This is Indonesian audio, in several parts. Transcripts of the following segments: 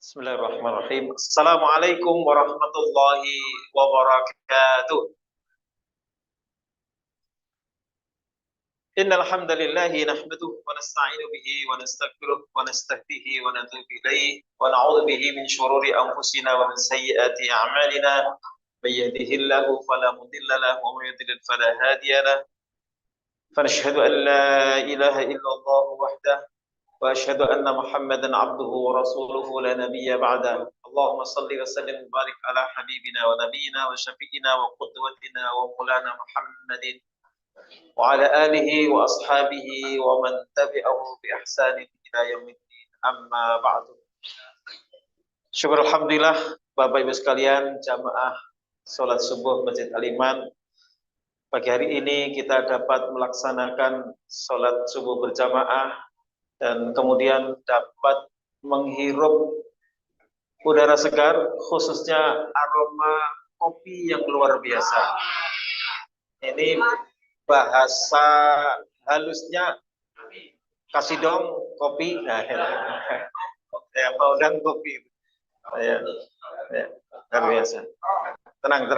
Bismillahirrahmanirrahim. Assalamualaikum warahmatullahi wabarakatuh. Innal hamdalillahi nahmaduhu wa nasta'inu bihi wa nastaghfiruh wa nastahdihi wa natubu ilayh wa na'udzu bihi min shururi anfusina wa min sayyiati a'malina. May yahdihillahu fala mudilla lahu wa may yudlil fala hadiya lahu. Fanashhadu an la ilaha illallah wahdahu وأشهد أن محمدا عبده ورسوله لا نبي بعده اللهم صل وسلم وبارك على حبيبنا ونبينا وشفيعنا وقدوتنا ومولانا محمد وعلى آله وأصحابه ومن تبعه بإحسان إلى يوم الدين أما بعد. Syukur alhamdulillah Bapak Ibu sekalian jamaah salat subuh Masjid Al-Iman. Pagi hari ini kita dapat melaksanakan salat subuh berjamaah dan kemudian dapat menghirup udara segar, khususnya aroma kopi yang luar biasa. Ini bahasa halusnya kasih dong kopi. Nah, ya mau dong kopi. Ya, luar biasa. Tenang.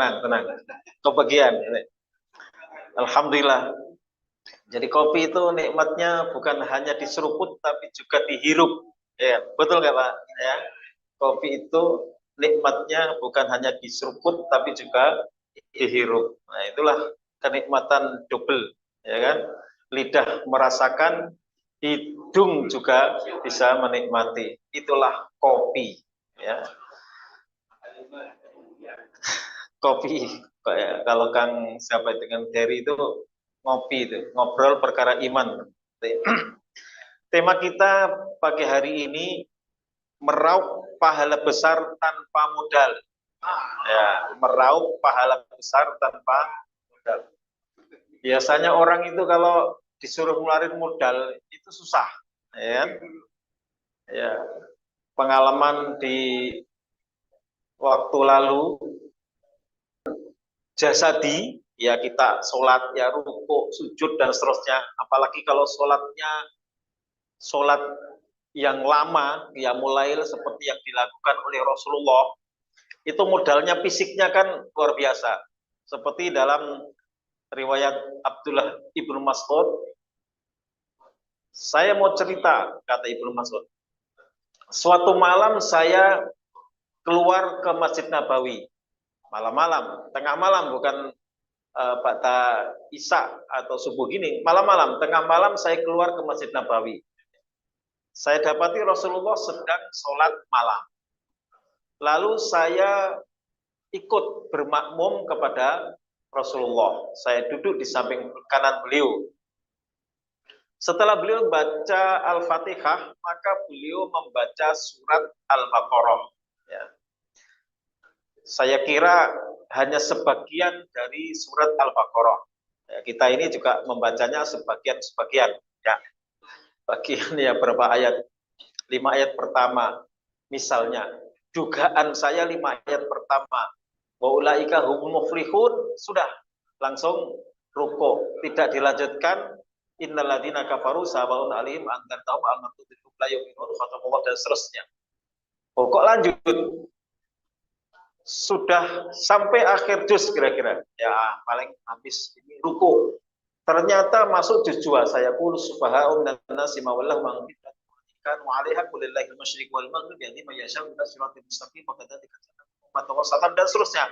Kebagian. Alhamdulillah. Jadi kopi itu nikmatnya bukan hanya diseruput tapi juga dihirup. Ya, betul nggak Pak? Ya, kopi itu nikmatnya bukan hanya diseruput tapi juga dihirup. Nah, itulah kenikmatan double, ya kan? Lidah merasakan, hidung juga bisa menikmati. Itulah kopi, ya. Kopi, kalau Kang siapa dengan Derry itu ngopi itu, ngobrol perkara iman. Tema kita pagi hari ini meraup pahala besar tanpa modal. Ya, meraup pahala besar tanpa modal. Biasanya orang itu kalau disuruh ngeluarin modal itu susah, ya. Ya, pengalaman di waktu lalu jasadi, ya kita sholat, ya rukuk, sujud dan seterusnya. Apalagi kalau sholat yang lama, ya mulai seperti yang dilakukan oleh Rasulullah, itu modalnya fisiknya kan luar biasa. Seperti dalam riwayat Abdullah ibnu Mas'ud, saya mau cerita, kata Ibnu Mas'ud. Suatu malam saya keluar ke Masjid Nabawi, malam-malam, tengah malam, bukan pada Isya atau subuh gini, malam-malam, tengah malam saya keluar ke Masjid Nabawi. Saya dapati Rasulullah sedang sholat malam. Lalu saya ikut bermakmum kepada Rasulullah. Saya duduk di samping kanan beliau. Setelah beliau baca Al-Fatihah, maka beliau membaca surat Al-Baqarah. Ya. Saya kira hanya sebagian dari surat Al-Baqarah. Ya, kita ini juga membacanya sebagian-sebagian. Ya. Bagian ya berapa ayat? 5 ayat pertama. Misalnya, dugaan saya 5 ayat pertama. Wa ulaika humul muflihun, sudah langsung ruku. Tidak dilanjutkan innalladzina kafaru sawaun alaihim anzartahum am lam tunzirhum la yu'minun khatamullah dan seterusnya. Kok lanjut? Sudah sampai akhir juz kira-kira, ya paling habis ini ruku. Ternyata masuk juz 2, saya qul subhanahu wa ta'ala wallahu ma'fikat wa 'alaiha kulillahi al-masyriq wal maghrib yahdi may yasha'u ila siratal mustaqim wa kadzalika ummatan dan seterusnya.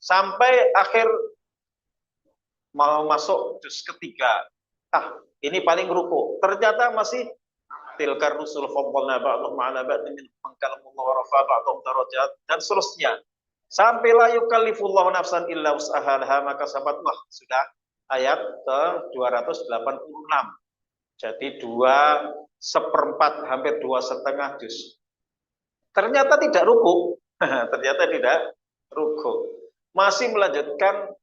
Sampai akhir mau masuk juz ketiga. Ini paling ruku. Ternyata masih tilkar rusul faddalna ba'dhum 'ala ba'dhin man kalamullah wa rafa'a ba'dhum darajat dan seterusnya. Sampai la yukallifullahu nafsan illa wus'aha maka sahabatlah sudah ayat ke 286. Jadi 2/4 hampir 2,5 juz. Ternyata tidak ruku. Ternyata tidak ruku. Masih melanjutkan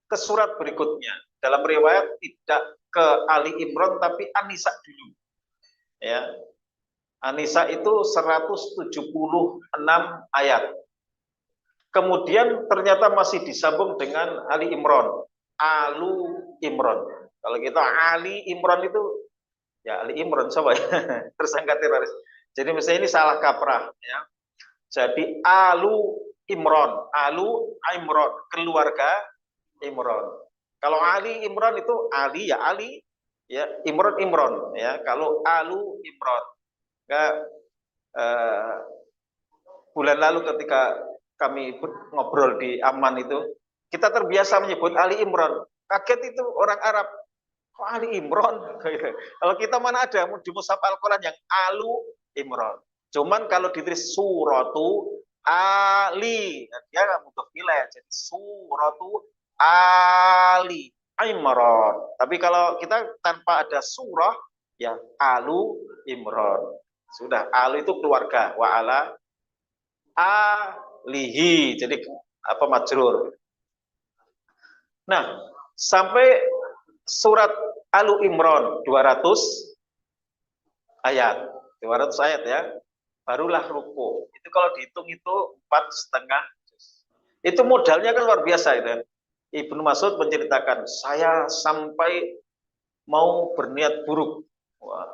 ke surat berikutnya. Dalam riwayat tidak ke Ali Imran tapi An-Nisa dulu. Ya. An-Nisa itu 176 ayat. Kemudian ternyata masih disambung dengan Ali Imran. Alu Imran. Kalau kita Ali Imran itu ya Ali Imran coba ya. Tersangka teroris. Jadi misalnya ini salah kaprah ya. Jadi Alu Imron, keluarga Imron. Kalau Ali Imron itu Ali ya Ali, ya Imron ya. Kalau Alu Imron, enggak, bulan lalu ketika kami ngobrol di Amman itu, kita terbiasa menyebut Ali Imron. Kaget itu orang Arab, kok Ali Imron? Kalau kita mana ada di mushaf Al-Quran yang Alu Imron. Cuman kalau ditulis suratu Ali, dia nggak butuh pilih, jadi suratu Ali Imron. Tapi kalau kita tanpa ada surah, ya Alu Imron. Sudah, Alu itu keluarga, wa ala alihi, jadi apa majrur. Nah, sampai surat Alu Imron 200 ayat, 200 ayat ya. Barulah ruku. Itu kalau dihitung itu 4,5 juz. Itu modalnya kan luar biasa itu. Ibnu Mas'ud menceritakan, saya sampai mau berniat buruk. Wah.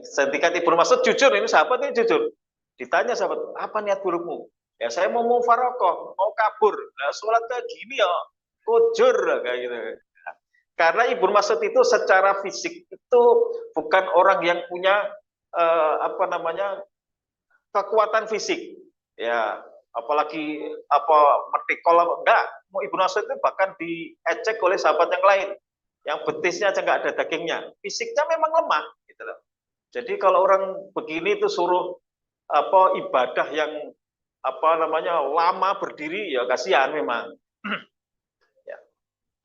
Ketika Ibnu Mas'ud jujur, ini sahabat ini jujur. Ditanya sahabat, apa niat burukmu? Ya saya mau mufarokoh, mau kabur. Nah, sholat kayak gini ya, kujur kayak gitu. Karena Ibnu Mas'ud itu secara fisik itu bukan orang yang punya kekuatan fisik, ya apalagi mertikol enggak. Ibnu Mas'ud itu bahkan diejek oleh sahabat yang lain, yang betisnya aja enggak ada dagingnya, fisiknya memang lemah gitu loh. Jadi kalau orang begini itu suruh ibadah yang lama berdiri, ya kasihan memang. Ya.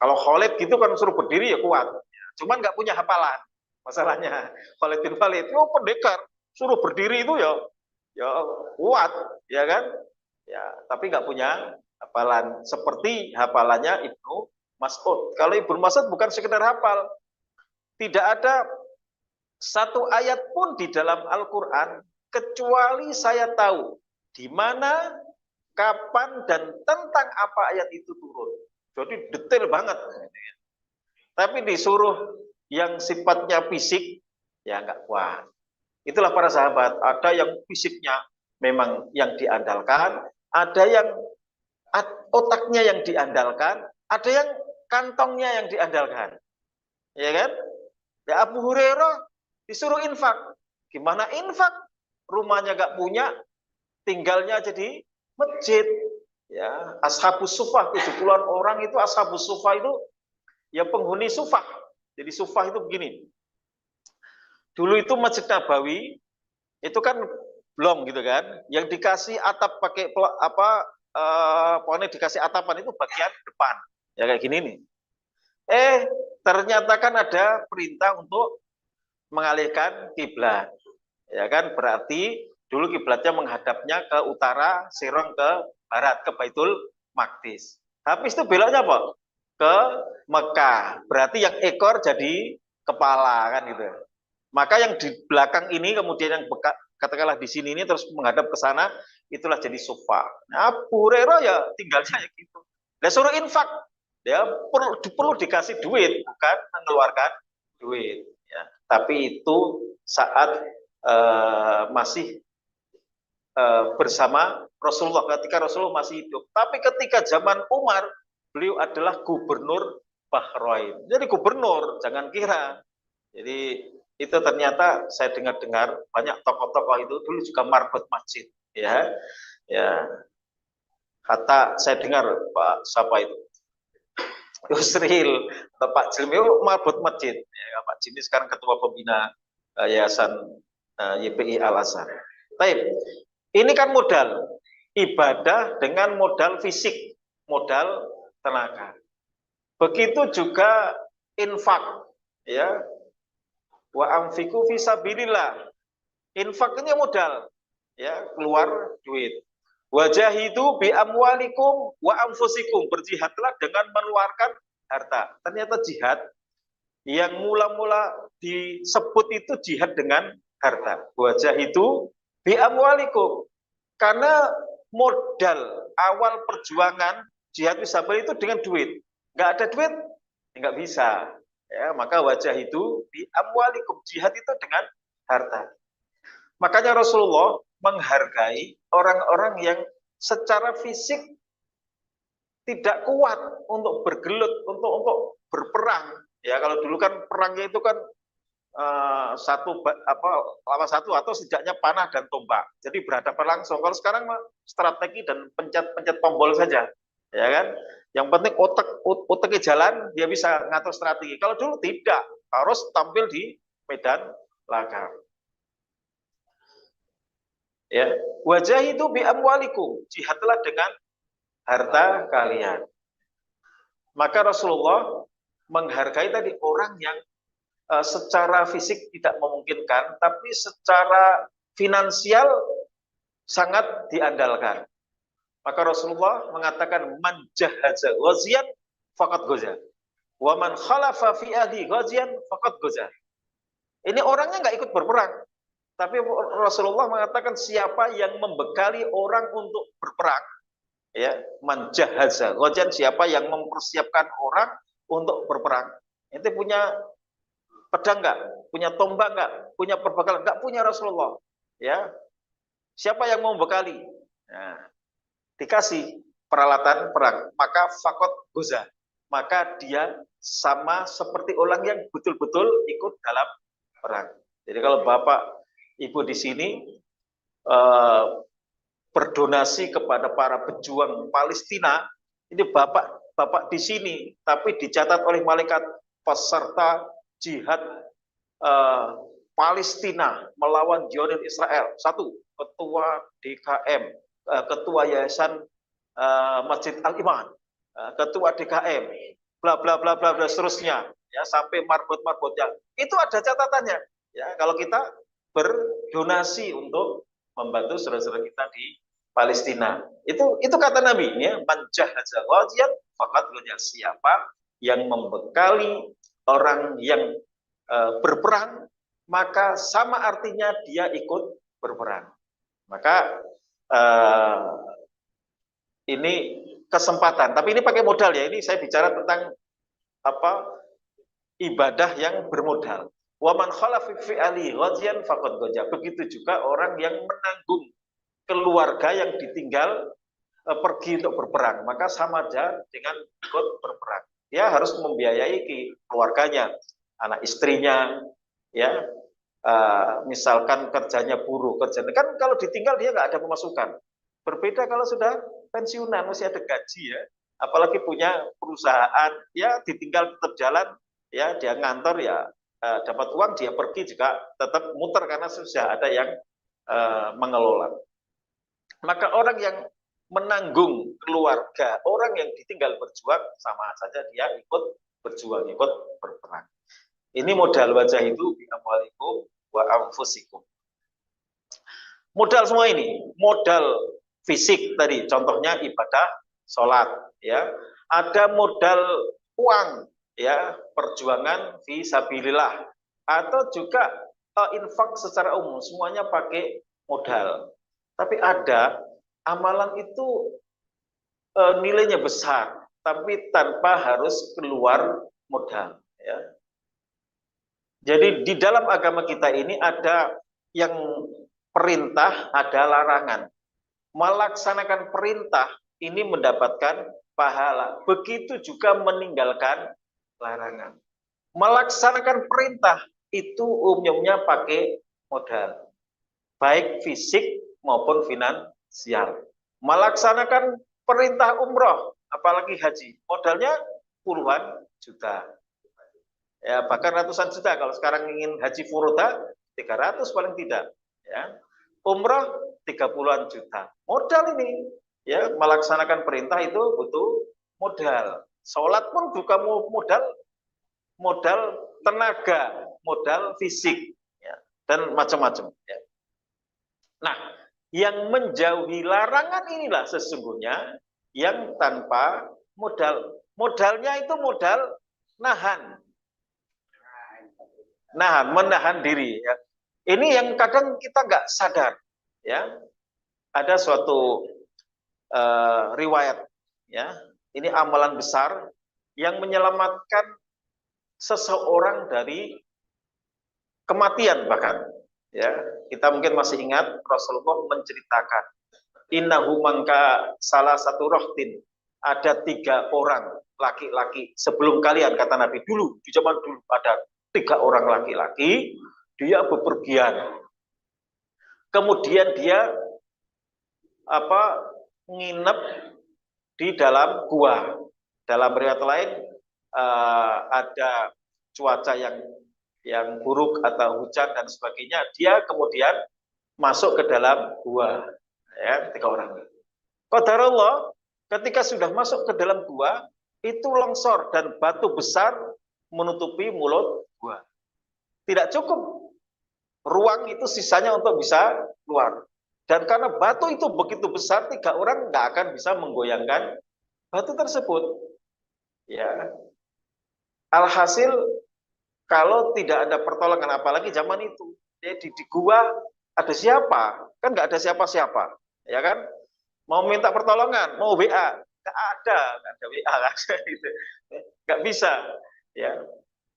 Kalau Khalid gitu kan suruh berdiri ya kuat, cuman nggak punya hafalan masalahnya. Khalid bin Walid itu pendekar, suruh berdiri itu ya kuat, ya kan? Ya, tapi nggak punya hafalan seperti hafalannya Ibnu Mas'ud. Kalau Ibnu Mas'ud bukan sekedar hafal, tidak ada satu ayat pun di dalam Al-Quran kecuali saya tahu di mana, kapan, dan tentang apa ayat itu turun. Jadi detail banget. Tapi disuruh yang sifatnya fisik, ya nggak kuat. Itulah para sahabat, ada yang fisiknya memang yang diandalkan, ada yang otaknya yang diandalkan, ada yang kantongnya yang diandalkan. Ya kan? Ya Abu Hurairah disuruh infak. Gimana infak? Rumahnya gak punya, tinggalnya jadi masjid. Ya, Ashabus Suffah, 70-an orang itu Ashabus Suffah itu ya penghuni Suffah. Jadi Suffah itu begini. Dulu itu Masjid Nabawi itu kan belum gitu kan, yang dikasih atap pakai pokoknya dikasih atapan itu bagian depan, ya kayak gini nih. Ternyata kan ada perintah untuk mengalihkan kiblat, ya kan, berarti dulu kiblatnya menghadapnya ke utara, Sirong ke barat, ke Baitul Maqdis. Habis itu beloknya apa? Ke Mekah, berarti yang ekor jadi kepala kan gitu. Maka yang di belakang ini kemudian yang katakanlah di sini ini terus menghadap ke sana, itulah jadi Suffah. Nah, Abu Hurairah ya tinggalnya ya gitu. Dia suruh infak, ya perlu dikasih duit, bukan mengeluarkan duit. Ya. Tapi itu saat masih bersama Rasulullah, ketika Rasulullah masih hidup. Tapi ketika zaman Umar, beliau adalah gubernur Bahrain. Jadi gubernur, jangan kira. Jadi itu ternyata saya dengar-dengar banyak tokoh-tokoh itu dulu juga marbot masjid, ya, ya. Kata saya dengar Pak siapa itu Yusril atau Pak Jilmi marbot masjid, ya, Pak Jilmi sekarang ketua pembina Yayasan YPI Al Azhar. Baik, ini kan modal ibadah dengan modal fisik, modal tenaga. Begitu juga infak, ya. Wa anfiqu fi sabilillah. Infak ini modal, ya, keluar duit. Wajahidu bi amwalikum wa anfusikum, berjihadlah dengan mengeluarkan harta. Ternyata jihad yang mula-mula disebut itu jihad dengan harta. Wajahidu bi amwalikum, karena modal awal perjuangan jihad fisabilillah itu dengan duit. Nggak ada duit, nggak bisa. Ya, maka wajah itu di amwalikum, jihad itu dengan harta. Makanya Rasulullah menghargai orang-orang yang secara fisik tidak kuat untuk bergelut, untuk berperang. Ya, kalau dulu kan perangnya itu kan lawan satu atau setidaknya panah dan tombak. Jadi berhadapan langsung. Kalau sekarang strategi dan pencet tombol saja, ya kan? Yang penting otaknya jalan, dia bisa ngatur strategi. Kalau dulu tidak, harus tampil di medan laga. Ya, wajah itu bi amwalikum, jihadlah dengan harta kalian. Maka Rasulullah menghargai tadi orang yang secara fisik tidak memungkinkan, tapi secara finansial sangat diandalkan. Maka Rasulullah mengatakan man jahaza ghaziyan faqad ghaza. Wa man khalafa fi ahli ghaziyan faqad ghaza. Ini orangnya nggak ikut berperang, tapi Rasulullah mengatakan siapa yang membekali orang untuk berperang, ya, man jahaza ghaziyan, siapa yang mempersiapkan orang untuk berperang. Itu punya pedang nggak? Punya tombak nggak? Punya perbekalan? Nggak punya Rasulullah. Ya, siapa yang mau membekali? Nah, dikasih peralatan perang, maka fakot goza, maka dia sama seperti orang yang betul-betul ikut dalam perang. Jadi kalau Bapak Ibu di sini berdonasi kepada para pejuang Palestina, ini Bapak di sini, tapi dicatat oleh malaikat peserta jihad Palestina melawan Zionis Israel. Satu, ketua DKM, ketua Yayasan Masjid Al-Iman, ketua DKM, bla bla bla bla bla seterusnya, ya, sampai marbot-marbotnya. Itu ada catatannya. Ya, kalau kita berdonasi untuk membantu saudara-saudara kita di Palestina. Itu kata Nabi, ya, man jahaza ghaziyan faqad ghaza, siapa yang membekali orang yang berperang, maka sama artinya dia ikut berperang. Maka ini kesempatan, tapi ini pakai modal ya. Ini saya bicara tentang ibadah yang bermodal. Wa man khalafa fi ali ghaziyan faqad ghaza. Begitu juga orang yang menanggung keluarga yang ditinggal pergi untuk berperang, maka sama aja dengan ikut berperang. Dia harus membiayai keluarganya, anak istrinya, ya. Misalkan kerjanya buruh, kerjanya kan kalau ditinggal dia nggak ada pemasukan. Berbeda kalau sudah pensiunan, masih ada gaji, ya. Apalagi punya perusahaan, ya, ditinggal tetap jalan, ya, dia ngantor, ya, dapat uang, dia pergi juga tetap muter karena sudah ada yang mengelola. Maka orang yang menanggung keluarga orang yang ditinggal berjuang, sama saja dia ikut berjuang, ikut berperang. Ini modal wajah itu bi amwalikum wa anfusikum. Modal semua ini, modal fisik tadi, contohnya ibadah sholat, ya. Ada modal uang, ya, perjuangan fi sabilillah, atau juga infak secara umum, semuanya pakai modal. Tapi ada amalan itu nilainya besar, tapi tanpa harus keluar modal, ya. Jadi di dalam agama kita ini ada yang perintah, ada larangan. Melaksanakan perintah ini mendapatkan pahala. Begitu juga meninggalkan larangan. Melaksanakan perintah itu umumnya pakai modal, baik fisik maupun finansial. Melaksanakan perintah umroh, apalagi haji, modalnya puluhan juta. Ya, bahkan ratusan juta. Kalau sekarang ingin haji furoda, 300 paling tidak. Ya. Umrah 30-an juta. Modal ini, ya, melaksanakan perintah itu butuh modal. Sholat pun juga modal tenaga, modal fisik, ya, dan macam-macam. Ya. Nah, yang menjauhi larangan inilah sesungguhnya yang tanpa modal. Modalnya itu modal nahan, menahan diri. Ya. Ini yang kadang kita nggak sadar, ya. Ada suatu riwayat, ya. Ini amalan besar yang menyelamatkan seseorang dari kematian bahkan, Ya, kita mungkin masih ingat Rasulullah menceritakan innahu mangka salah satu rohtin, ada 3 orang laki-laki sebelum kalian, kata Nabi, dulu di zaman dulu ada 3 orang laki-laki, dia bepergian, kemudian dia nginep di dalam gua. Dalam riwayat lain ada cuaca yang buruk atau hujan dan sebagainya, dia kemudian masuk ke dalam gua, ya, 3 orang. Qadarullah, ketika sudah masuk ke dalam gua, itu longsor dan batu besar menutupi mulut gua. Tidak cukup ruang itu sisanya untuk bisa keluar. Dan karena batu itu begitu besar, 3 orang nggak akan bisa menggoyangkan batu tersebut. Ya, alhasil kalau tidak ada pertolongan, apalagi zaman itu, jadi di gua ada siapa? Kan nggak ada siapa-siapa, ya kan? Mau minta pertolongan, mau WA, nggak ada WA, gitu, nggak bisa, ya.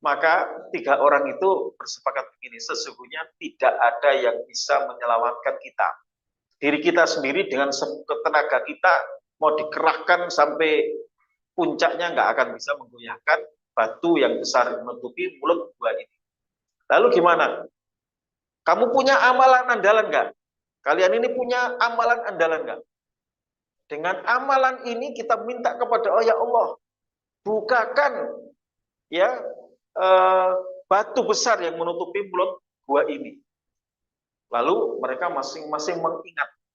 Maka 3 orang itu bersepakat begini, sesungguhnya tidak ada yang bisa menyelamatkan kita. Diri kita sendiri dengan tenaga kita mau dikerahkan sampai puncaknya nggak akan bisa menggoyahkan batu yang besar menutupi mulut gua ini. Lalu gimana? Kamu punya amalan andalan nggak? Kalian ini punya amalan andalan nggak? Dengan amalan ini kita minta kepada Allah, ya Allah, bukakan ya batu besar yang menutupi mulut gua ini. Lalu mereka masing-masing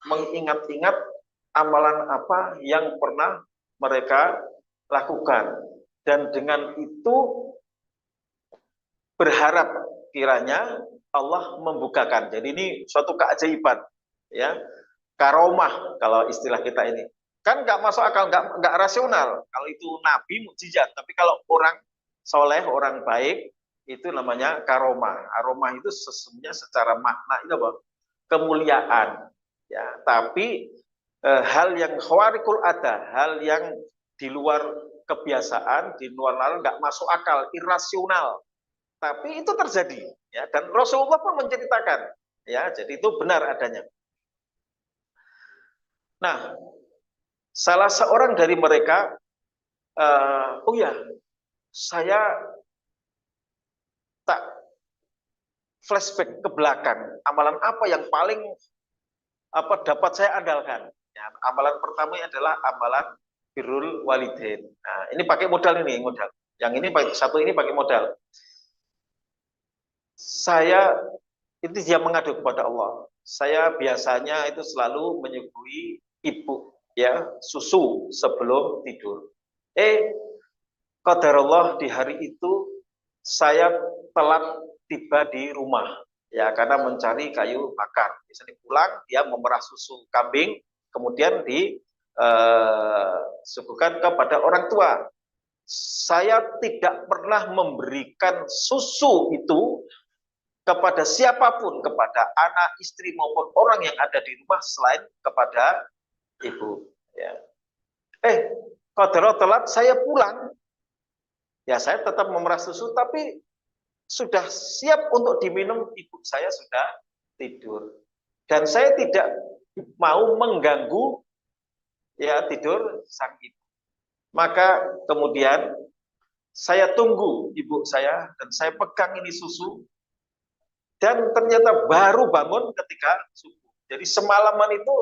mengingat-ingat amalan apa yang pernah mereka lakukan. Dan dengan itu berharap kiranya Allah membukakan. Jadi ini suatu keajaiban, ya, karomah kalau istilah kita ini. Kan nggak masuk akal, nggak rasional. Kalau itu nabi mukjizat, tapi kalau orang soleh, orang baik, itu namanya karomah. Aromah itu sesungguhnya secara makna itu apa? Kemuliaan. Ya, tapi hal yang khawarikul ada, hal yang di luar kebiasaan, di luar nalar, nggak masuk akal, irasional. Tapi itu terjadi, ya. Dan Rasulullah pun menceritakan, ya. Jadi itu benar adanya. Nah, salah seorang dari mereka, oh ya, saya tak flashback ke belakang, amalan apa yang paling dapat saya andalkan. Ya, amalan pertama adalah amalan birrul walidain. Nah, ini pakai modal ini, modal. Yang ini satu ini pakai modal. Saya itu dia mengadu kepada Allah. Saya biasanya itu selalu menyuguhi ibu, ya, susu sebelum tidur. Qadarullah di hari itu saya telat tiba di rumah, ya, karena mencari kayu bakar. Biasanya pulang dia memerah susu kambing, kemudian disuguhkan kepada orang tua. Saya tidak pernah memberikan susu itu kepada siapapun, kepada anak, istri maupun orang yang ada di rumah selain kepada ibu. Ya. Qadarullah telat, saya pulang. Ya, saya tetap memerah susu, tapi sudah siap untuk diminum, ibu saya sudah tidur. Dan saya tidak mau mengganggu, ya, tidur sang ibu. Maka kemudian saya tunggu ibu saya, dan saya pegang ini susu, dan ternyata baru bangun ketika subuh. Jadi semalaman itu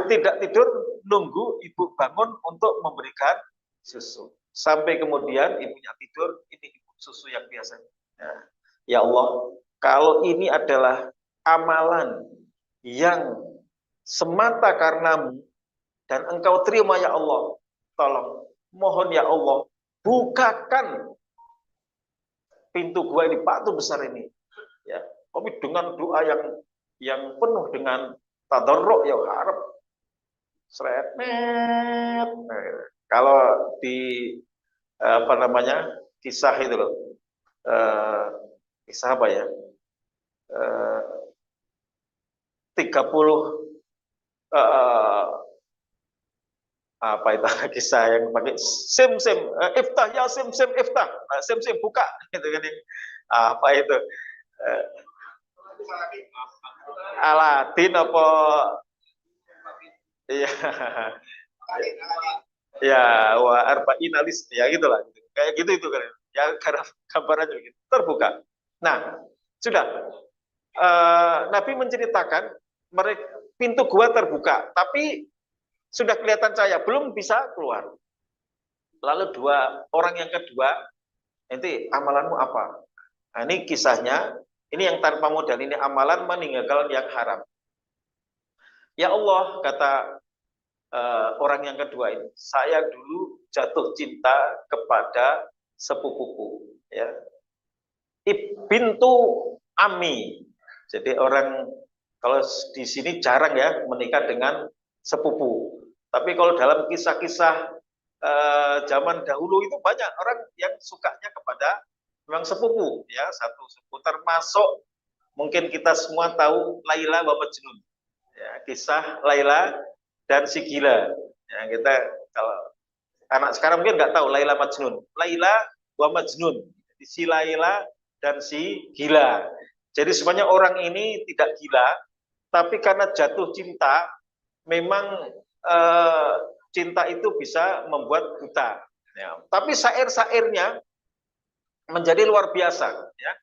tidak tidur, nunggu ibu bangun untuk memberikan susu. Sampai kemudian ibunya tidur, ini ibu susu yang biasa. Nah, ya Allah, kalau ini adalah amalan yang semata karenamu dan engkau terima, ya Allah, tolong, mohon ya Allah, bukakan pintu gua ini, batu besar ini, ya. Tapi dengan doa yang penuh dengan tadarruk, ya, harap seret. Kalau di kisah itu loh, kisah apa ya, 30 apa itu kisah yang pakai sim iftah, ya sim iftah, sim buka, gitu kan, apa itu, Aladin apa? Iya. Ya, wa arba'in alis ya gitulah. Kayak gitu itu kan. Ya karena gambarannya gitu. Terbuka. Nah, sudah. Nabi menceritakan mereka pintu gua terbuka, tapi sudah kelihatan cahaya, belum bisa keluar. Lalu orang yang kedua, nanti amalanmu apa? Nah, ini kisahnya, ini yang tanpa modal, ini amalan meninggalkan yang haram. Ya Allah, kata orang yang kedua ini, saya dulu jatuh cinta kepada sepupuku, ya. Bintu Ami. Jadi orang kalau di sini jarang ya menikah dengan sepupu. Tapi kalau dalam kisah-kisah zaman dahulu itu banyak orang yang sukanya kepada memang sepupu, ya, satu sepupu, termasuk mungkin kita semua tahu Laila wa Majnun, ya, kisah Laila dan si gila. Ya, kita kalau anak sekarang mungkin nggak tahu Laila Majnun, Laila wa Majnun, si Laila dan si gila. Jadi sebenarnya orang ini tidak gila, tapi karena jatuh cinta, memang cinta itu bisa membuat buta. Ya. Tapi syair-syairnya menjadi luar biasa. Ya.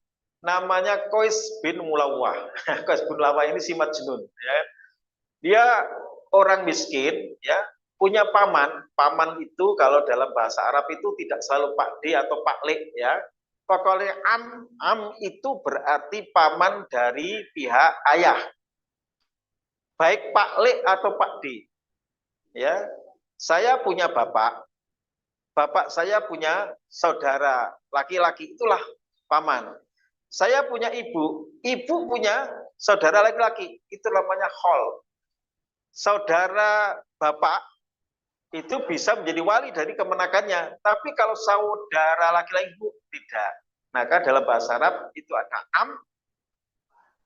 Namanya Qais bin Mulawah. Qais bin Mulawah ini si Majnun. Ya. Dia orang miskin, ya, punya paman. Paman itu kalau dalam bahasa Arab itu tidak selalu Pak D atau Pak Le, ya. Pokoknya am itu berarti paman dari pihak ayah. Baik Pak Le atau Pak D. Ya, saya punya bapak saya punya saudara laki-laki, itulah paman. Saya punya ibu punya saudara laki-laki, itu namanya khol. Saudara bapak itu bisa menjadi wali dari kemenakannya, tapi kalau saudara laki-laki ibu tidak. Maka dalam bahasa Arab itu ada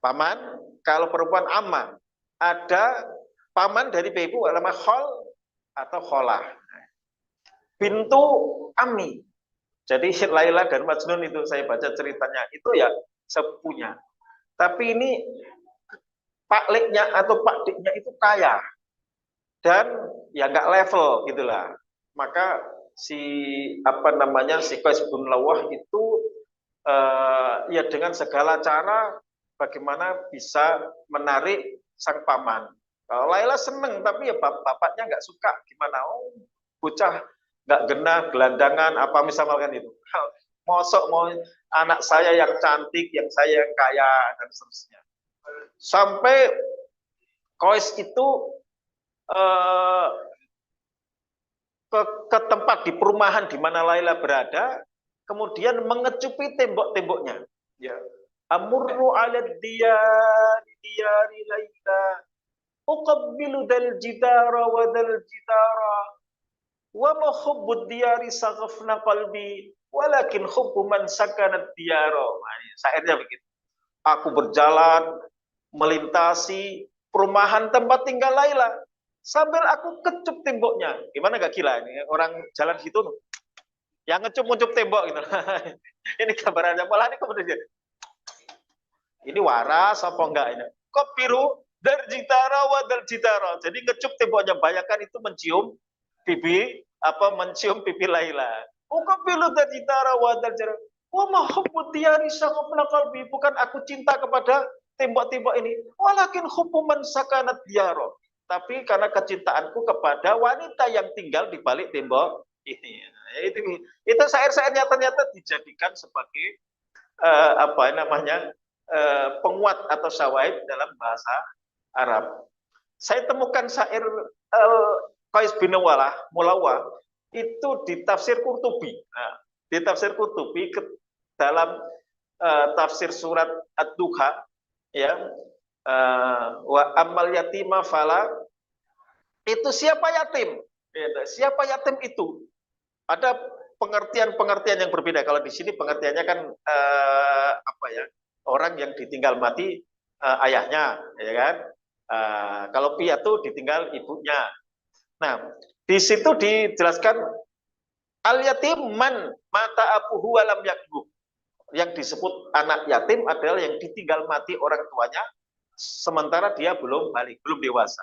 paman, kalau perempuan amma. Ada paman dari ibu namanya khol atau kholah. Bintu Ami. Jadi Laila dan Majnun itu saya baca ceritanya, itu ya sepupunya. Tapi ini Pak Leknya atau Pak Diknya itu kaya. Dan ya nggak level gitulah. Maka si si Qais bin Lawah itu ya dengan segala cara bagaimana bisa menarik sang paman. Kalau Laila seneng, tapi ya bapaknya nggak suka. Gimana? Oh, bocah nggak genah, gelandangan, apa misalkan itu. Mosok mau anak saya yang cantik, yang saya yang kaya, dan seterusnya. Sampai Qais itu ke tempat di perumahan di mana Laila berada, kemudian mengecupi tembok-temboknya. Ya. Amurru ala diyari Laila, uqabbilu dal jidara wa dal jidara, wa ma hubbud diyari saghafna qalbi, walakin hubbu man sakanat diyara. Syairnya begitu. Aku berjalan melintasi perumahan tempat tinggal Laila sambil aku kecup temboknya. Gimana gak gila ini orang jalan situ tuh. Yang ngecup-ngecup tembok gitu. Ini gambarannya, malah ini kemudian ini waras apa enggak ini? Kok biru dari jitara wa dari jitara. Jadi ngecup temboknya, bayangkan itu mencium pipi Laila. Kok biru dari jitara wa dari jitara. Wa mahubbu diyari syaghafna qalbi, bukan aku cinta kepada tembok-tembok ini, walakin hubbuman sakanat diyara, tapi karena kecintaanku kepada wanita yang tinggal di balik tembok ini. Itu syair-syairnya ternyata dijadikan sebagai penguat atau syawahid dalam bahasa Arab. Saya temukan syair Qais bin Mulawah itu di tafsir Qurtubi. Nah, di tafsir Qurtubi dalam tafsir surat Ad-Duha, ya, wa amal yatima fala, itu siapa yatim? Siapa yatim itu? Ada pengertian-pengertian yang berbeda. Kalau di sini pengertiannya kan orang yang ditinggal mati ayahnya, ya kan? Kalau piatu ditinggal ibunya. Nah, di situ dijelaskan al yatim man mata abuhu walam yakbu. yang disebut anak yatim adalah yang ditinggal mati orang tuanya sementara dia belum balik, belum dewasa.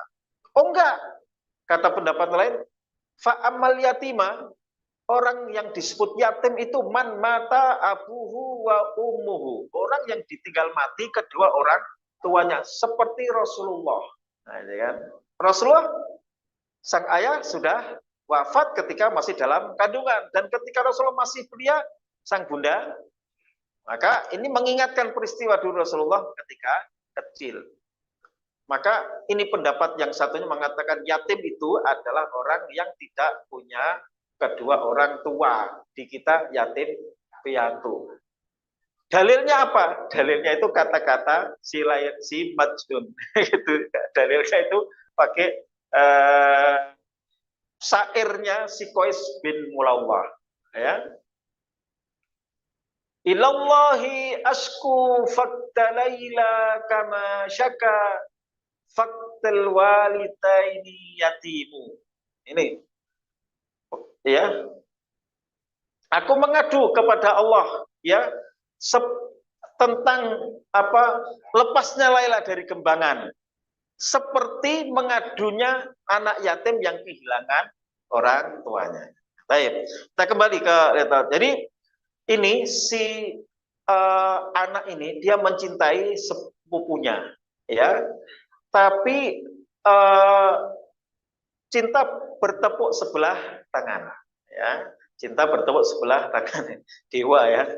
Oh enggak, kata pendapat lain, fa'amal yatima, orang yang disebut yatim itu man mata abuhu wa ummuhu, orang yang ditinggal mati kedua orang tuanya, seperti Rasulullah. Nah, ini kan Rasulullah, sang ayah sudah wafat ketika masih dalam kandungan, dan ketika Rasulullah masih belia, sang bunda. Maka ini mengingatkan peristiwa dulu Rasulullah ketika kecil. Maka ini pendapat yang satunya mengatakan yatim itu adalah orang yang tidak punya kedua orang tua. Di kita yatim piatu. Dalilnya apa? Dalilnya itu kata-kata si Majnun. Gitu. Dalilnya itu pakai syairnya si Qais bin Mulawah. Ya. Ilallahi asku faktalaila kama syaka faktal walidaini yatimu. Ini ya. Aku mengadu kepada Allah ya tentang apa lepasnya Laila dari kembangan. Seperti mengadunya anak yatim yang kehilangan orang tuanya. Baik, kita kembali ke jadi ini si anak ini dia mencintai sepupunya, ya. Tapi cinta bertepuk sebelah tangan, ya. Cinta bertepuk sebelah tangan, dewa ya.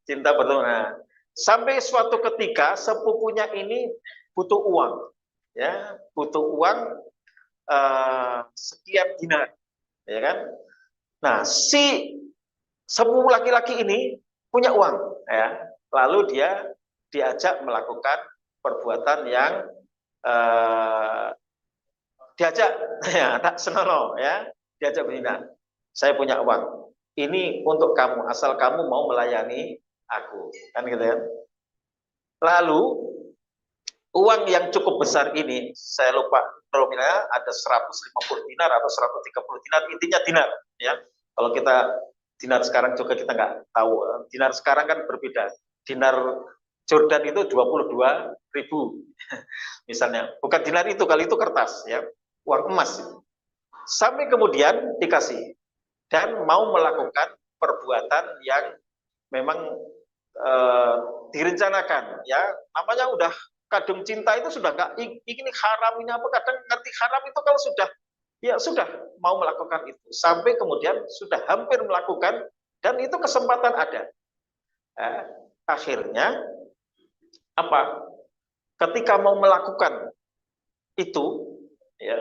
Cinta bertepuk. Nah, sampai suatu ketika sepupunya ini butuh uang, ya, butuh uang sekian dinar, ya kan. Nah, si sepupu laki-laki ini punya uang, ya. Lalu dia diajak melakukan perbuatan yang diajak, ya, tak senonoh, ya, diajak berzina. Saya punya uang, ini untuk kamu, asal kamu mau melayani aku, kan gitu kan. Lalu uang yang cukup besar ini, saya lupa nominalnya ada 150 dinar atau 130 dinar, intinya dinar, ya. Kalau kita dinar sekarang juga kita nggak tahu. Dinar sekarang kan berbeda. Dinar Jordan itu 22.000 misalnya. Bukan dinar itu, kali itu kertas ya, uang emas. Sampai kemudian dikasih dan mau melakukan perbuatan yang memang direncanakan ya. Namanya udah kadung cinta itu sudah nggak ini haram ini apa, kadang ngerti haram itu kalau sudah ya sudah mau melakukan itu, sampai kemudian sudah hampir melakukan dan itu kesempatan ada. Akhirnya apa? Ketika mau melakukan itu, ya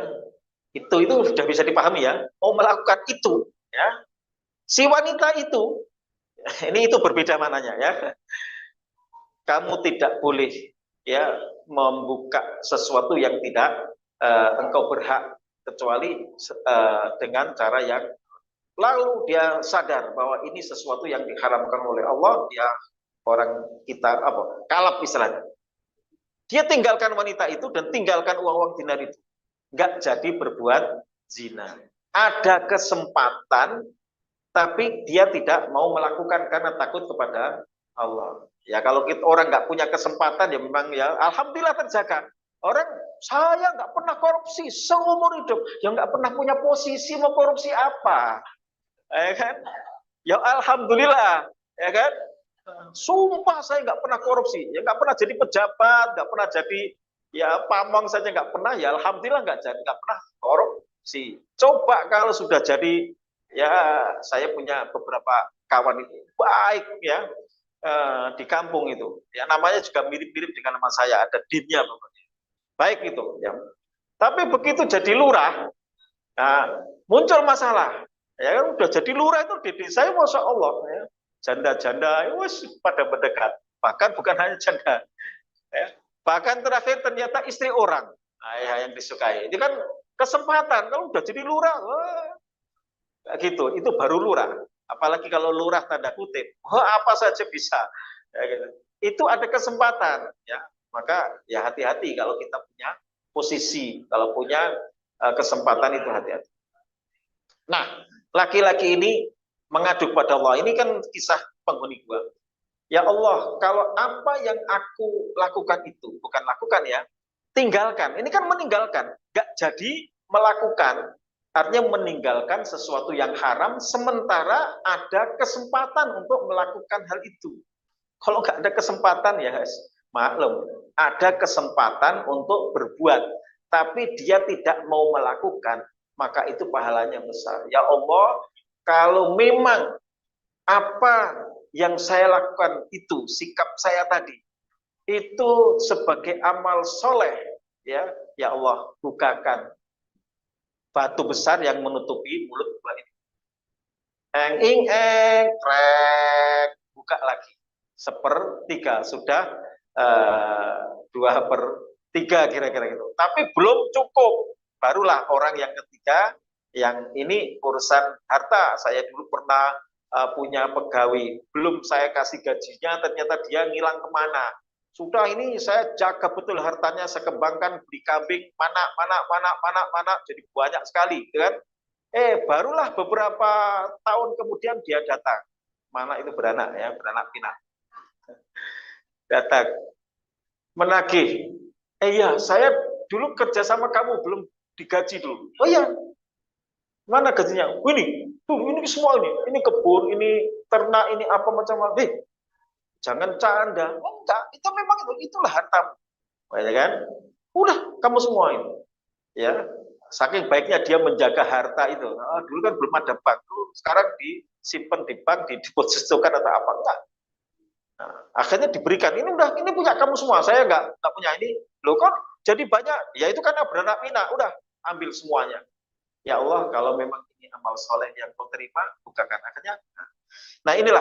itu sudah bisa dipahami ya. Mau melakukan itu, ya si wanita itu, ini itu berbeda mananya ya. Kamu tidak boleh ya membuka sesuatu yang tidak engkau berhak, kecuali dengan cara yang lalu dia sadar bahwa ini sesuatu yang diharamkan oleh Allah, dia orang kita apa kalap istilahnya, dia tinggalkan wanita itu dan tinggalkan uang-uang dinar itu, nggak jadi berbuat zina. Ada kesempatan tapi dia tidak mau melakukan karena takut kepada Allah. Ya kalau kita orang nggak punya kesempatan ya memang ya alhamdulillah terjaga. Orang saya nggak pernah korupsi seumur hidup, ya nggak pernah punya posisi mau korupsi apa, ya kan? Ya alhamdulillah, ya kan? Sumpah saya nggak pernah korupsi, ya nggak pernah jadi pejabat, nggak pernah jadi ya pamong saja nggak pernah, ya alhamdulillah nggak pernah korupsi. Coba kalau sudah jadi, ya saya punya beberapa kawan itu baik ya di kampung itu, ya namanya juga mirip-mirip dengan nama saya, ada dinnya pokoknya. Baik itu ya. Tapi begitu jadi lurah, nah, muncul masalah. Ya kan udah jadi lurah itu di desa, masya Allah ya. Janda-janda wes pada mendekat. Bahkan bukan hanya janda. Ya. Bahkan terakhir ternyata istri orang. Nah, ya, yang disukai. Itu kan kesempatan. Kalau udah jadi lurah, gitu. Itu baru lurah. Apalagi kalau lurah tanda kutip, apa saja bisa. Ya, gitu. Itu ada kesempatan. Ya. Maka ya hati-hati kalau kita punya posisi, kalau punya kesempatan itu hati-hati. Nah, laki-laki ini mengadu kepada Allah. Ini kan kisah penghuni gua. Ya Allah, kalau apa yang aku lakukan itu, bukan lakukan ya, tinggalkan. Ini kan meninggalkan, nggak jadi melakukan. Artinya meninggalkan sesuatu yang haram, sementara ada kesempatan untuk melakukan hal itu. Kalau nggak ada kesempatan ya, maklum, ada kesempatan untuk berbuat, tapi dia tidak mau melakukan, maka itu pahalanya besar. Ya Allah, kalau memang apa yang saya lakukan itu, sikap saya tadi, itu sebagai amal soleh, ya, ya Allah, bukakan batu besar yang menutupi mulut gua ini. Krek, buka lagi. Sepertiga, sudah uh, 2/3 kira-kira gitu. Tapi belum cukup. Barulah orang yang ketiga, yang ini urusan harta. Saya dulu pernah punya pegawai, belum saya kasih gajinya, ternyata dia ngilang kemana. Sudah ini saya jaga betul hartanya, saya kembangkan, beli kambing, mana, jadi banyak sekali, kan? Barulah beberapa tahun kemudian dia datang. Mana itu beranak ya, beranak pinak. Datang, menagih. Iya, saya dulu kerja sama kamu, belum digaji dulu. Oh iya, mana gajinya? Ini, tuh, ini semua ini kebun, ini ternak, ini apa macam-macam. Jangan canda. Oh, enggak, itu memang itulah hartamu. Ya kan? Udah, kamu semua itu. Ya, saking baiknya dia menjaga harta itu. Dulu kan belum ada bank, sekarang disimpan di bank, didepositokan atau apa, enggak. Nah, akhirnya diberikan, ini punya kamu semua, saya enggak punya ini. Loh kok jadi banyak? Ya itu karena beranak pinak, udah ambil semuanya. Ya Allah, kalau memang ini amal soleh yang kau terima, bukakan. Akhirnya, nah inilah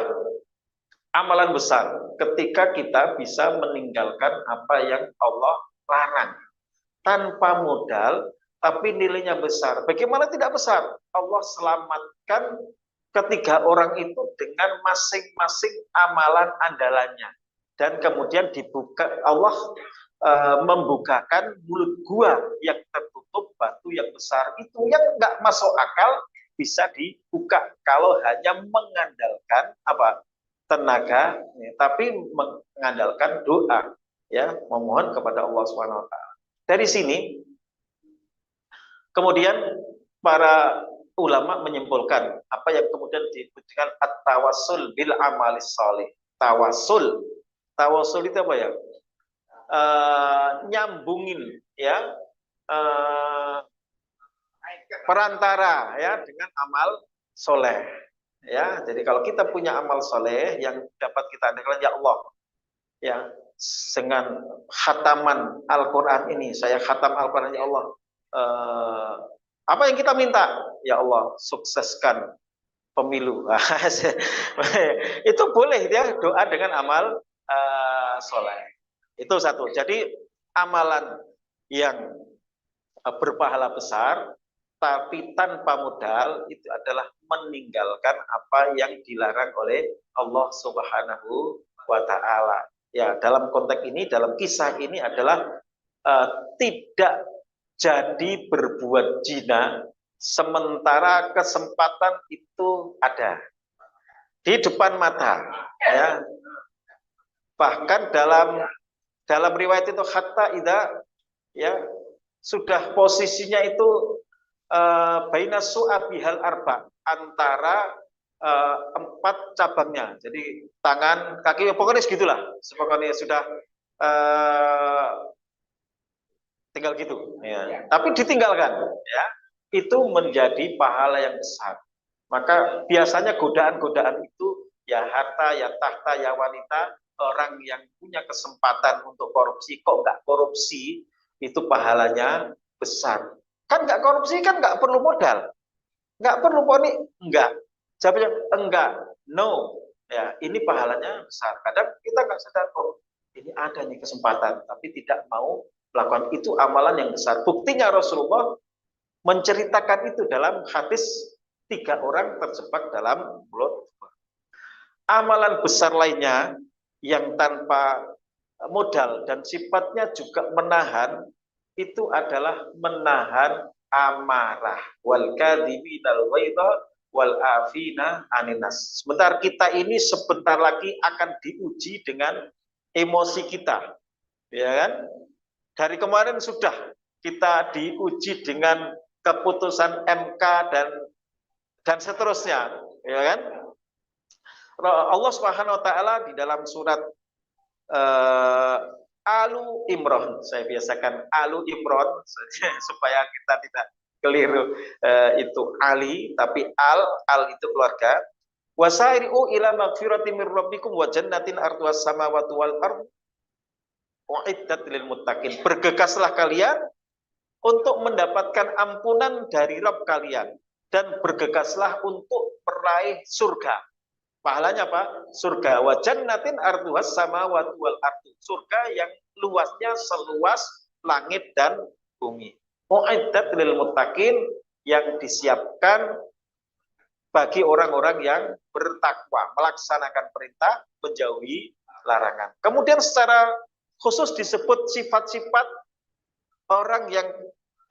amalan besar ketika kita bisa meninggalkan apa yang Allah larang tanpa modal, tapi nilainya besar. Bagaimana tidak besar? Allah selamatkan ketiga orang itu dengan masing-masing amalan andalannya, dan kemudian dibuka Allah membukakan mulut gua yang tertutup batu yang besar itu, yang nggak masuk akal bisa dibuka kalau hanya mengandalkan apa tenaga, tapi mengandalkan doa, ya, memohon kepada Allah Subhanahu Wa Taala. Dari sini kemudian para ulama menyimpulkan apa yang kemudian disebutkan at-tawassul bil amalis salih. Tawasul, tawasul itu apa ya? Nyambungin, ya, perantara, ya, dengan amal soleh. Ya, jadi kalau kita punya amal soleh yang dapat kita adakan, ya Allah, ya, dengan khataman Al-Quran ini, saya khatam Al-Quran, ya Allah, apa yang kita minta, ya Allah, sukseskan pemilu. Itu boleh ya, doa dengan amal soleh. Itu satu. Jadi amalan yang berpahala besar tapi tanpa modal itu adalah meninggalkan apa yang dilarang oleh Allah Subhanahu wa Ta'ala. Ya, dalam konteks ini, dalam kisah ini adalah tidak jadi berbuat zina sementara kesempatan itu ada di depan mata, ya. Bahkan dalam riwayat itu hatta idza, ya, sudah posisinya itu baina su'abihal arba, antara 4 cabangnya. Jadi tangan, kaki, pokoknya segitulah. Pokoknya sudah tinggal gitu, ya. Tapi ditinggalkan, ya, itu menjadi pahala yang besar. Maka biasanya godaan-godaan itu, ya harta, ya tahta, ya wanita, orang yang punya kesempatan untuk korupsi kok nggak korupsi, itu pahalanya besar. Kan nggak korupsi kan nggak perlu modal, nggak perlu poni, enggak. Jawabnya enggak, no. Ya, ini pahalanya besar. Kadang kita nggak sadar, oh ini ada nih kesempatan, tapi tidak mau melakukan, itu amalan yang besar. Buktinya Rasulullah menceritakan itu dalam hadis 3 orang terjebak dalam mulut. Amalan besar lainnya yang tanpa modal dan sifatnya juga menahan, itu adalah menahan amarah. Wal kadhiminal ghaidha wal afina aninas. Sebentar kita ini sebentar lagi akan diuji dengan emosi kita, ya kan? Dari kemarin sudah kita diuji dengan keputusan MK dan seterusnya, ya kan? Allah Subhanahu wa taala di dalam surat Alu Imron, saya biasakan Alu Imron supaya kita tidak keliru, itu Ali tapi al itu keluarga. Wasari'u ila magfiratin min rabbikum wa jannatin arduhas samawati wal ardh uiddat lil muttaqin. Bergegaslah kalian untuk mendapatkan ampunan dari Rabb kalian dan bergegaslah untuk meraih surga. Pahalanya apa? Surga. Wa jannatin arduhas samawati wal ardh. Surga yang luasnya seluas langit dan bumi. Uiddat lil muttaqin, yang disiapkan bagi orang-orang yang bertakwa, melaksanakan perintah, menjauhi larangan. Kemudian secara khusus disebut sifat-sifat orang yang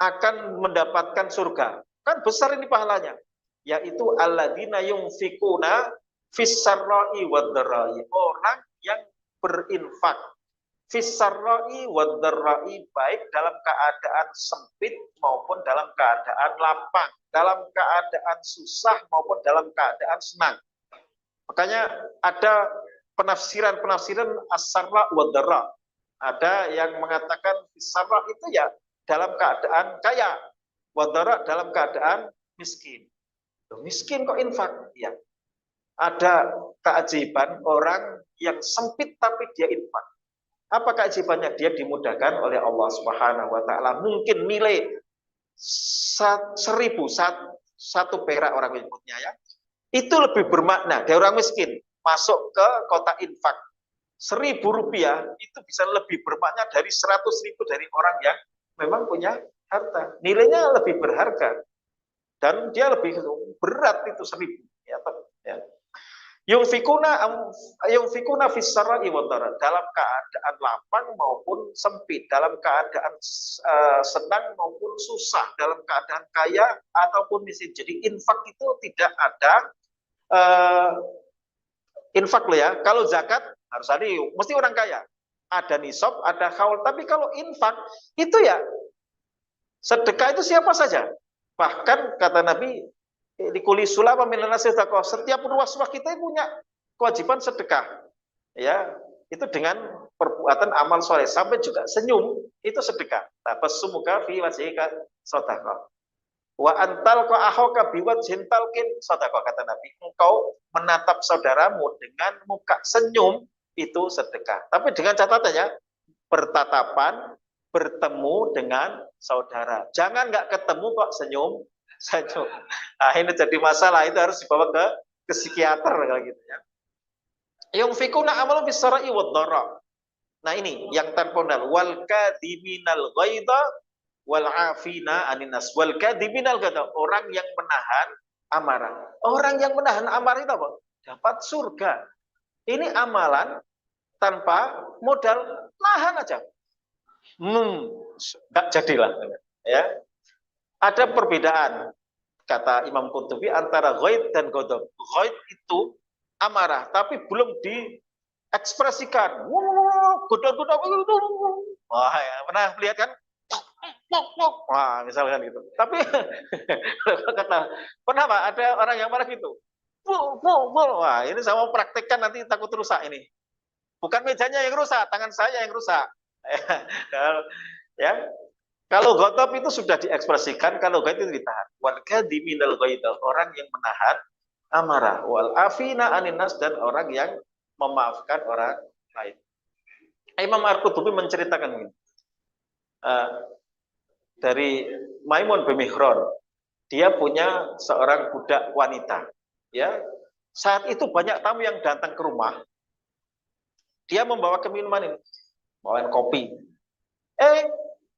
akan mendapatkan surga. Kan besar ini pahalanya, yaitu alladzina yunfikuna fis-sarra'i wad-dharra'i, orang yang berinfak fis-sarra'i wad-dharra'i, baik dalam keadaan sempit maupun dalam keadaan lapang, dalam keadaan susah maupun dalam keadaan senang. Makanya ada penafsiran as-sarra wad-dharra. Ada yang mengatakan fis-sarra itu ya dalam keadaan kaya, wad-dharra dalam keadaan miskin. Miskin kok infak? Ya. Ada keajaiban orang yang sempit tapi dia infak. Apa keajaibannya? Dia dimudahkan oleh Allah Subhanahu wa taala. Mungkin nilai 1.000 satu perak orang menyebutnya ya. Itu lebih bermakna dari orang miskin masuk ke kota infak. 1.000 rupiah itu bisa lebih bermakna dari 100.000 dari orang yang memang punya harta. Nilainya lebih berharga dan dia lebih berat itu 1.000 ya. Yunfikuna fis-sarra'i wad-dharra, dalam keadaan lapang maupun sempit, dalam keadaan senang maupun susah, dalam keadaan kaya ataupun miskin. Jadi infak itu tidak ada infak loh ya. Kalau zakat harus ada, mesti orang kaya. Ada nisab, ada haul. Tapi kalau infak itu ya sedekah itu siapa saja. Bahkan kata Nabi, dikuli sulama minan nasi sedekah. Setiap ruas kita punya kewajiban sedekah. Ya, itu dengan perbuatan amal soleh, sampai juga senyum itu sedekah. Tabasumuka fi wajhika sedekah. Wa antal ka ahoka biwajhin talqin sedekah, kata Nabi. Engkau menatap saudaramu dengan muka senyum itu sedekah. Tapi dengan catatannya bertatapan, bertemu dengan saudara. Jangan nggak ketemu kok senyum. Nah, ini jadi masalah, itu harus dibawa ke psikiater kalau gitu ya. Yunfikuna amalan bis-sarra'i wad-dharra. Nah, ini yang terpondal, wal kadhiminal ghaidha wal afina aninas. Wal kadhiminal ghaidha, orang yang menahan amarah. Orang yang menahan amarah itu apa? Dapat surga. Ini amalan tanpa modal, nahan aja. Enggak jadilah ya. Ada perbedaan, kata Imam Qurtubi, antara ghaid dan ghadab. Ghaid itu amarah, tapi belum diekspresikan. Godok-godok. Wah, ya, pernah lihat kan? Wah, misalkan gitu. Tapi kata, kenapa ada orang yang marah gitu? Wah, ini saya mau praktekkan, nanti takut rusak ini. Bukan mejanya yang rusak, tangan saya yang rusak. Ya. Kalau ghadab itu sudah diekspresikan, kalau ghaid itu ditahan. Wal kadhiminal ghaidha, orang yang menahan amarah. Wal afina aninas, dan orang yang memaafkan orang lain. Imam Al-Qurtubi menceritakan ini. Dari Maimun bin Mihran, dia punya seorang budak wanita. Ya, saat itu banyak tamu yang datang ke rumah. Dia membawa minuman ini, bawain kopi.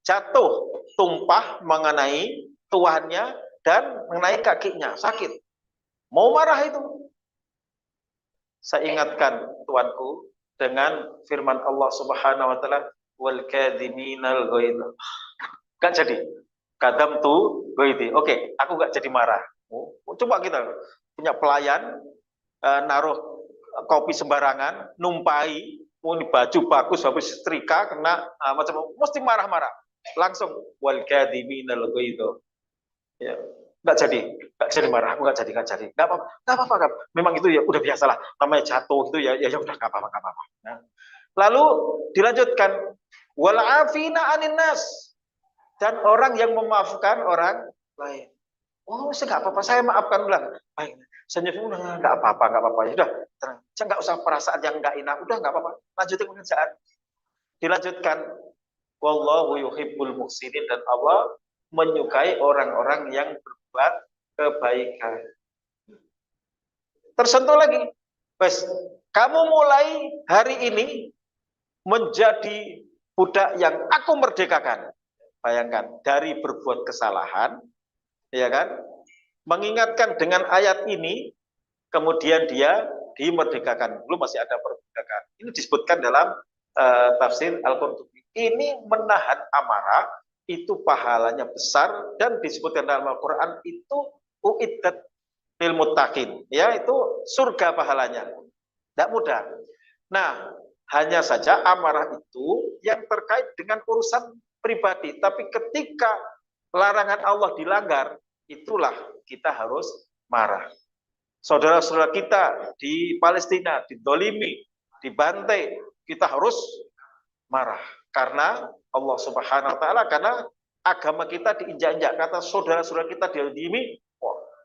Jatuh, tumpah mengenai tuannya dan mengenai kakinya, sakit. Mau marah itu. Saya ingatkan tuanku dengan firman Allah Subhanahu wa taala, wal kadhiminal ghaidha. Kan jadi kadam tu ghaidhi. Oke, aku enggak jadi marah. Coba kita punya pelayan naruh kopi sembarangan, numpai, ini baju bagus, habis setrika, kena macam mesti marah-marah. Langsung wal kadhiminal ghaidha. Ya, nggak jadi marah, nggak jadi, nggak apa-apa kan. Memang itu ya udah biasalah, namanya jatuh itu ya udah nggak apa-apa. Nah, lalu dilanjutkan wal afina anin nas, dan orang yang memaafkan orang lain. Oh, saya nggak apa-apa, saya maafkan ulang. Baik, senyum nggak apa-apa, ya udah, tenang. Saya nggak usah perasaan yang nggak enak, udah nggak apa-apa, lanjutin pekerjaan. Dilanjutkan, wallahu yuhibbul muhsinin, dan Allah menyukai orang-orang yang berbuat kebaikan. Tersentuh lagi, wes, kamu mulai hari ini menjadi budak yang aku merdekakan. Bayangkan, dari berbuat kesalahan, ya kan? Mengingatkan dengan ayat ini, kemudian dia dimerdekakan. Belum masih ada perbudakan. Ini disebutkan dalam tafsir Al-Qurtubi. Ini menahan amarah, itu pahalanya besar, dan disebutkan dalam Al-Quran itu uiddat lil muttaqin. Ya, itu surga pahalanya. Tidak mudah. Nah, hanya saja amarah itu yang terkait dengan urusan pribadi. Tapi ketika larangan Allah dilanggar, itulah kita harus marah. Saudara-saudara kita di Palestina didolimi, dibantai, kita harus marah. Karena Allah Subhanahu wa Ta'ala, karena agama kita diinjak-injak. Kata saudara-saudara kita didolimi,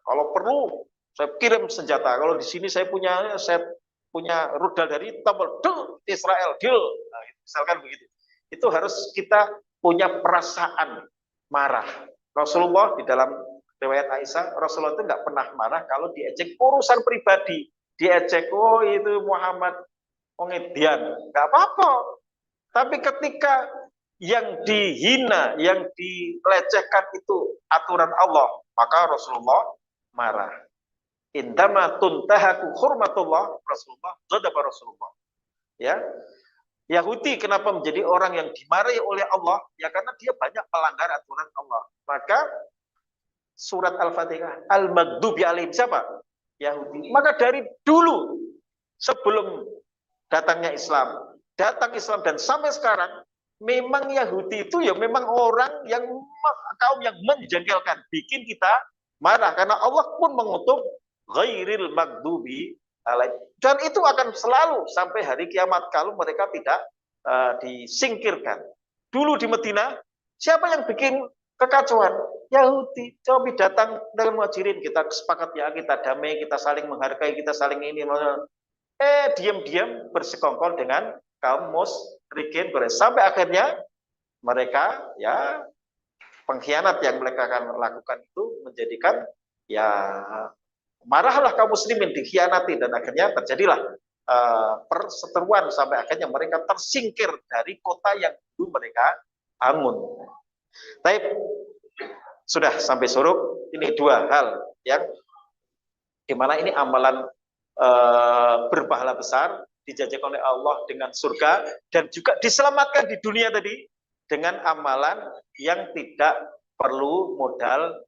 kalau perlu saya kirim senjata. Kalau di sini saya punya rudal dari tabel, Israel, nah, misalkan begitu. Itu harus kita punya perasaan marah. Rasulullah di dalam riwayat Aisyah, Rasulullah itu nggak pernah marah kalau diejek urusan pribadi. Diejek, oh itu Muhammad pengedian, nggak apa-apa. Tapi ketika yang dihina, yang dilecehkan itu aturan Allah, maka Rasulullah marah. Indama tuntahaku hurmatullah, Rasulullah, ghadaba Rasulullah. Ya, Yahudi kenapa menjadi orang yang dimarahi oleh Allah? Ya karena dia banyak melanggar aturan Allah. Maka surat Al-Fatihah, Al-Maghdubi alaihim siapa? Yahudi. Maka dari dulu sebelum datang Islam dan sampai sekarang, memang Yahudi itu ya memang orang yang kaum yang menjengkelkan, bikin kita marah, karena Allah pun mengutuk ghairil maghdubi alaihim, dan itu akan selalu sampai hari kiamat kalau mereka tidak disingkirkan. Dulu di Medina, siapa yang bikin kekacauan? Yahudi. Coba datang dengan muhajirin, kita sepakat ya, kita damai, kita saling menghargai, kita saling ini. Diam-diam bersekongkol dengan kaum musyrikin, sampai akhirnya mereka ya pengkhianat yang mereka akan lakukan itu menjadikan ya marahlah kaum muslimin dikhianati, dan akhirnya terjadilah perseteruan sampai akhirnya mereka tersingkir dari kota yang dulu mereka bangun. Tapi sudah sampai suruk, ini dua hal yang dimana ini amalan berpahala besar, dijanjikan oleh Allah dengan surga, dan juga diselamatkan di dunia tadi dengan amalan yang tidak perlu modal,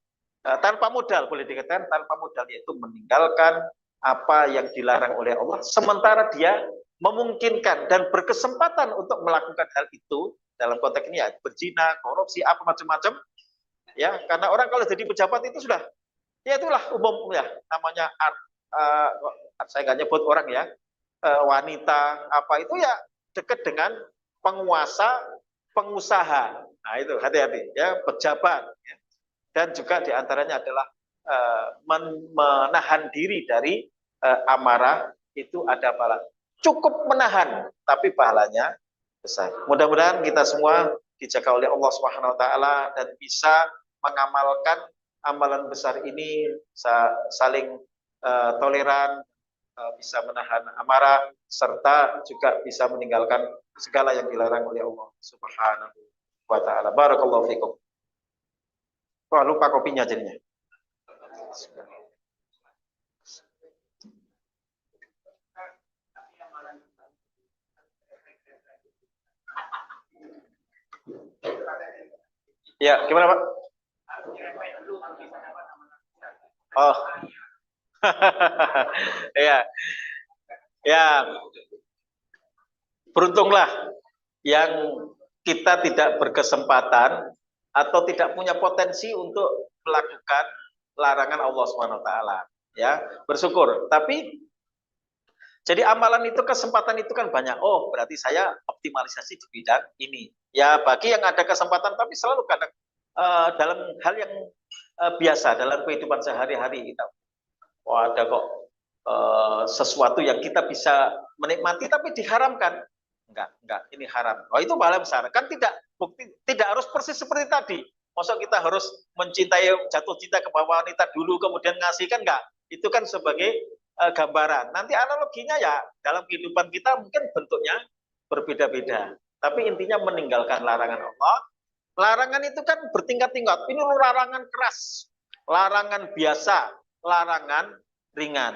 tanpa modal, boleh dikatakan tanpa modal, yaitu meninggalkan apa yang dilarang oleh Allah, sementara dia memungkinkan dan berkesempatan untuk melakukan hal itu. Dalam konteks ini ya berzina, korupsi, apa macam-macam ya, karena orang kalau jadi pejabat itu sudah, ya itulah umum ya, namanya saya nggak nyebut orang ya, wanita apa itu ya dekat dengan penguasa, pengusaha. Nah itu hati-hati ya, pejabat ya. Dan juga diantaranya adalah menahan diri dari amarah, itu ada pahala. Cukup menahan, tapi pahalanya besar. Mudah-mudahan kita semua dijaga oleh Allah Subhanahu Wa Taala dan bisa mengamalkan amalan besar ini, saling toleran, bisa menahan amarah, serta juga bisa meninggalkan segala yang dilarang oleh Allah Subhanahu wa Ta'ala. Barakallahu fikum. Wah, lupa kopinya jadinya. Ya, gimana Pak? Oh. Ya, ya, beruntunglah yang kita tidak berkesempatan atau tidak punya potensi untuk melakukan larangan Allah Subhanahu wa taala. Ya, bersyukur. Tapi jadi amalan itu, kesempatan itu kan banyak. Oh, berarti saya optimalisasi di bidang ini. Ya, bagi yang ada kesempatan, tapi selalu kadang dalam hal yang biasa dalam kehidupan sehari-hari kita. Oh, ada kok sesuatu yang kita bisa menikmati tapi diharamkan. Enggak, ini haram. Oh, itu paling besar. Kan tidak harus persis seperti tadi. Masa kita harus mencintai, jatuh cinta kepada wanita dulu kemudian ngasih, kan enggak. Itu kan sebagai gambaran. Nanti analoginya ya dalam kehidupan kita mungkin bentuknya berbeda-beda. Tapi intinya meninggalkan larangan Allah. Larangan itu kan bertingkat-tingkat. Ini larangan keras, larangan biasa, larangan ringan.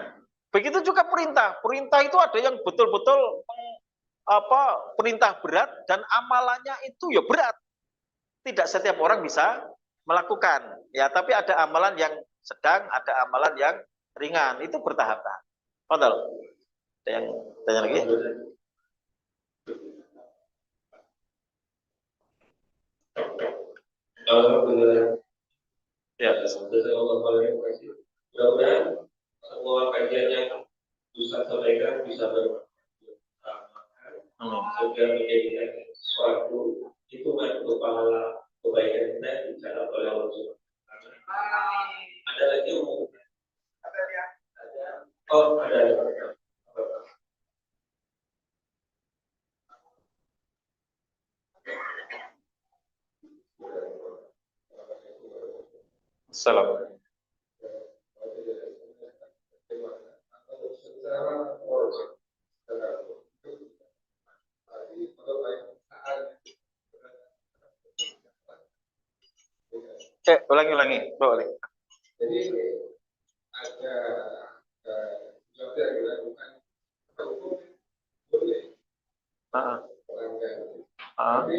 Begitu juga perintah. Perintah itu ada yang betul-betul perintah berat dan amalannya itu ya berat. Tidak setiap orang bisa melakukan. Ya, tapi ada amalan yang sedang, ada amalan yang ringan. Itu bertahap-tahap. Betul. Ada yang tanya lagi? Alhamdulillah. Ya. Mudah-mudahan semua kajian yang Ustaz sampaikan bisa bermanfaat sehingga menjadikan suatu hitungan untuk pahala kebaikan kita dicatat oleh Allah Subhanahu wa taala. Ada lagi umum? Oh, ada. Assalamualaikum. Ulangi. Jadi ada sesuatu yang dilakukan hukum boleh. Tapi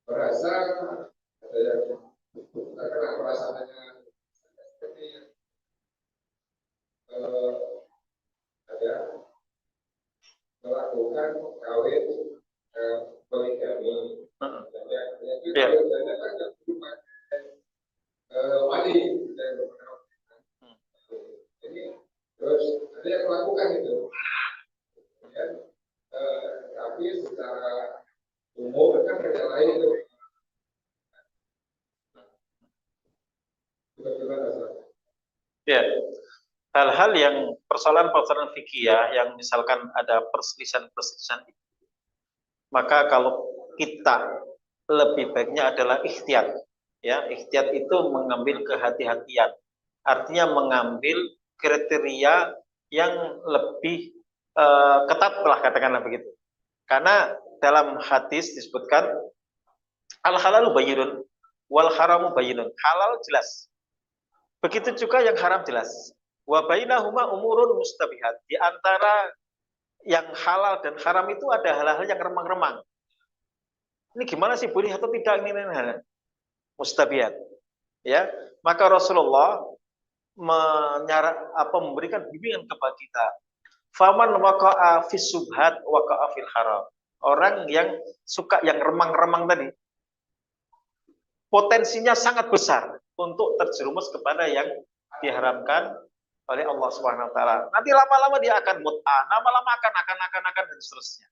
merasa ada yang karena perasaannya seperti ada melakukan kawin poligami. Ya. Wali dan jadi terus ada yang melakukan itu, kemudian tapi secara umum kan yang lain itu ya, hal-hal yang persoalan fikih ya, yang misalkan ada perselisihan maka kalau kita lebih baiknya adalah ikhtiyat. Ya, ikhtiyat itu mengambil kehati-hatian. Artinya mengambil kriteria yang lebih ketat lah, katakanlah begitu. Karena dalam hadis disebutkan al halalu bayyinun wal haramu bayyinun. Halal jelas. Begitu juga yang haram jelas. Wa bainahuma umurun mustabihat. Di antara yang halal dan haram itu ada hal-hal yang remang-remang. Ini gimana sih, boleh atau tidak ini mustabihat. Ya, maka Rasulullah memberikan bimbingan kepada kita. Faman waqa'a fis subhat waqa'a fil haram. Orang yang suka yang remang-remang tadi, potensinya sangat besar untuk terjerumus kepada yang diharamkan oleh Allah Subhanahu wa taala. Nanti lama-lama dia akan mut'ah, lama-lama akan dan seterusnya.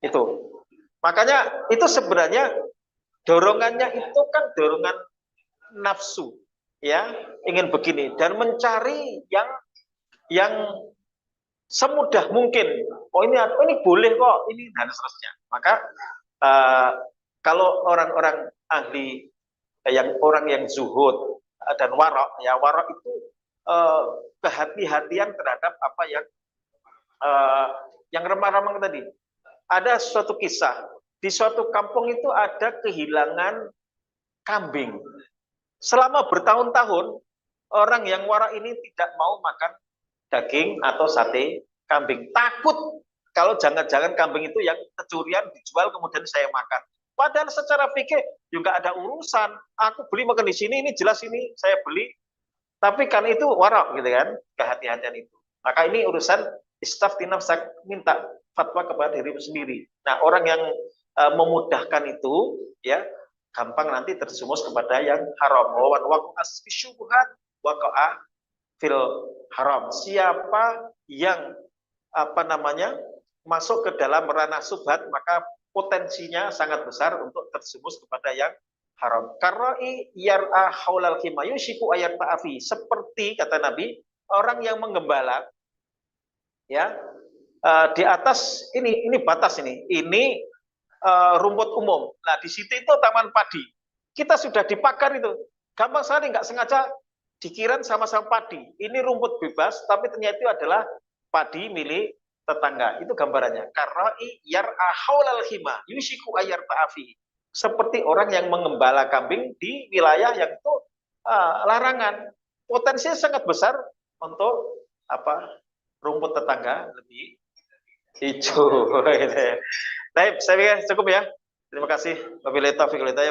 Itu. Makanya itu sebenarnya dorongannya itu kan dorongan nafsu, ya, ingin begini dan mencari yang semudah mungkin. Oh ini boleh kok, ini dan seterusnya. Maka kalau orang-orang ahli orang yang zuhud dan warok, ya warok itu kehati-hatian terhadap apa yang remang-remang tadi. Ada suatu kisah di suatu kampung itu ada kehilangan kambing. Selama bertahun-tahun orang yang warak ini tidak mau makan daging atau sate kambing. Takut kalau jangan-jangan kambing itu yang kecurian dijual kemudian saya makan. Padahal secara fikih juga ada urusan. Aku beli makan di sini, ini jelas ini saya beli Tapi kan itu warak gitu kan, kehati-hatian itu. Maka ini urusan istafti nafsak, minta fatwa kepada dirimu sendiri. Nah, orang yang memudahkan itu ya gampang nanti terjerumus kepada yang haram. Wan waqas fi syubhat waqa'a fil haram. Siapa yang masuk ke dalam ranah subhat, maka potensinya sangat besar untuk terjerumus kepada yang haram. Karra'i yar'a haulal khima yushiku ayat ta'afi. Seperti kata Nabi, orang yang menggembala ya di atas ini batas ini rumput umum. Nah, di situ itu taman padi. Kita sudah dipakar itu. Gampang sekali, nggak sengaja dikira sama-sama padi. Ini rumput bebas, tapi ternyata itu adalah padi milik tetangga. Itu gambarannya. Karra'i yar'a haulal khima yushiku ayar ta'afi. Seperti orang yang mengembala kambing di wilayah yang itu larangan. Potensinya sangat besar untuk rumput tetangga lebih hijau. Baik, saya pikir cukup ya. Terima kasih. Wabillahi taufiq wal hidayah.